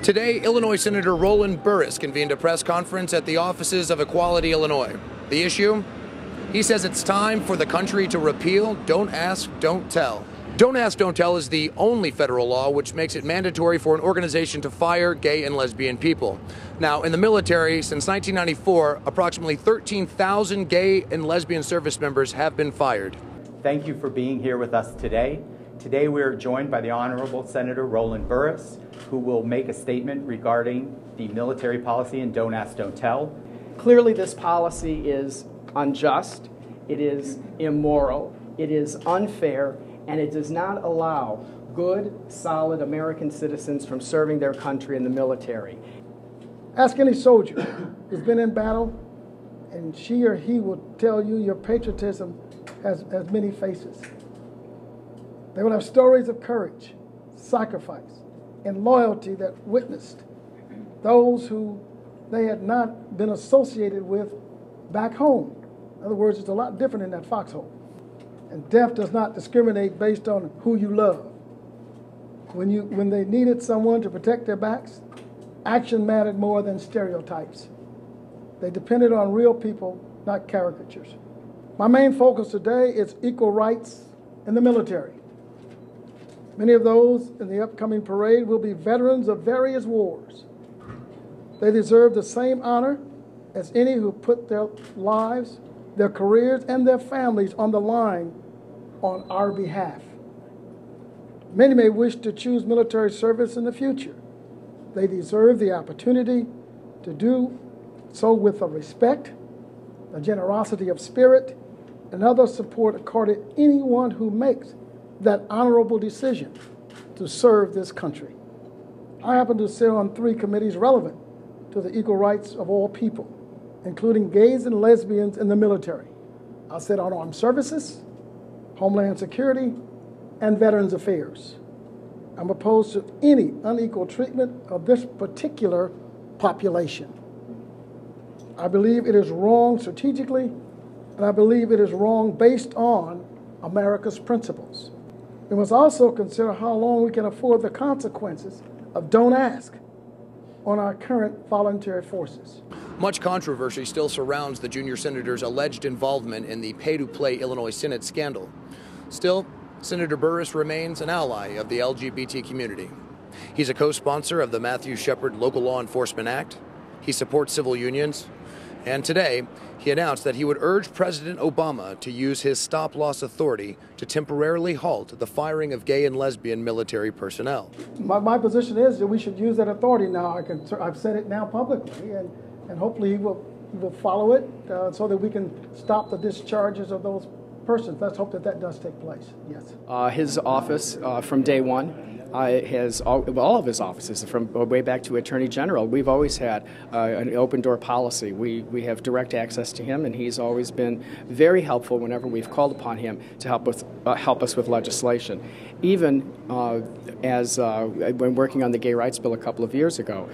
Today, Illinois Senator Roland Burris convened a press conference at the offices of Equality Illinois. The issue? He says it's time for the country to repeal Don't Ask, Don't Tell. Don't Ask, Don't Tell is the only federal law which makes it mandatory for an organization to fire gay and lesbian people. Now, in the military, since 1994, approximately 13,000 gay and lesbian service members have been fired. Thank you for being here with us today. Today we are joined by the Honorable Senator Roland Burris, who will make a statement regarding the military policy and Don't Ask, Don't Tell. Clearly this policy is unjust, it is immoral, it is unfair, and it does not allow good, solid American citizens from serving their country in the military. Ask any soldier who's been in battle, and she or he will tell you your patriotism has many faces. They will have stories of courage, sacrifice, and loyalty that witnessed those who they had not been associated with back home. In other words, it's a lot different in that foxhole. And death does not discriminate based on who you love. When they needed someone to protect their backs, action mattered more than stereotypes. They depended on real people, not caricatures. My main focus today is equal rights in the military. Many of those in the upcoming parade will be veterans of various wars. They deserve the same honor as any who put their lives, their careers, and their families on the line on our behalf. Many may wish to choose military service in the future. They deserve the opportunity to do so with the respect, the generosity of spirit, and other support accorded anyone who makes that honorable decision to serve this country. I happen to sit on 3 committees relevant to the equal rights of all people, including gays and lesbians in the military. I sit on Armed Services, Homeland Security, and Veterans Affairs. I'm opposed to any unequal treatment of this particular population. I believe it is wrong strategically, and I believe it is wrong based on America's principles. We must also consider how long we can afford the consequences of Don't Ask on our current voluntary forces. Much controversy still surrounds the junior senator's alleged involvement in the pay-to-play Illinois Senate scandal. Still, Senator Burris remains an ally of the LGBT community. He's a co-sponsor of the Matthew Shepard Local Law Enforcement Act. He supports civil unions. And today, he announced that he would urge President Obama to use his stop-loss authority to temporarily halt the firing of gay and lesbian military personnel. My position is that we should use that authority now. I've said it now publicly, and hopefully he will follow it so that we can stop the discharges of those persons. Let's hope that that does take place. Yes. His office, from day one, has all of his offices, from way back to Attorney General, we've always had an open door policy. We have direct access to him, and he's always been very helpful whenever we've called upon him to help us with legislation. Even when working on the gay rights bill a couple of years ago,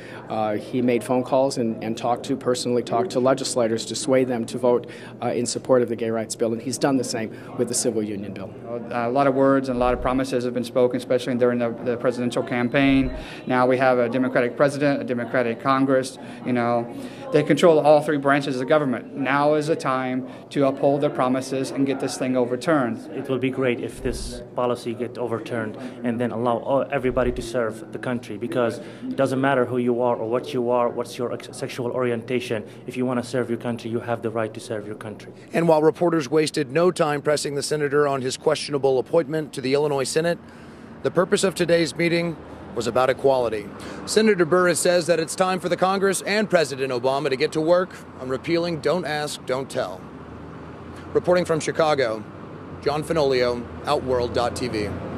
he made phone calls and personally talked to legislators to sway them to vote in support of the gay rights bill, and he's done the same with the civil union bill. A lot of words and a lot of promises have been spoken, especially during the presidential campaign. Now we have a Democratic president, a Democratic Congress. You know, they control all 3 branches of the government. Now is the time to uphold their promises and get this thing overturned. It will be great if this policy gets overturned and then allow everybody to serve the country, because it doesn't matter who you are or what you are, what's your sexual orientation. If you want to serve your country, you have the right to serve your country. And while reporters wasted no time pressing the senator on his questionable appointment to the Illinois Senate, the purpose of today's meeting was about equality. Senator Burris says that it's time for the Congress and President Obama to get to work on repealing Don't Ask, Don't Tell. Reporting from Chicago, John Fenolio, Outworld.tv.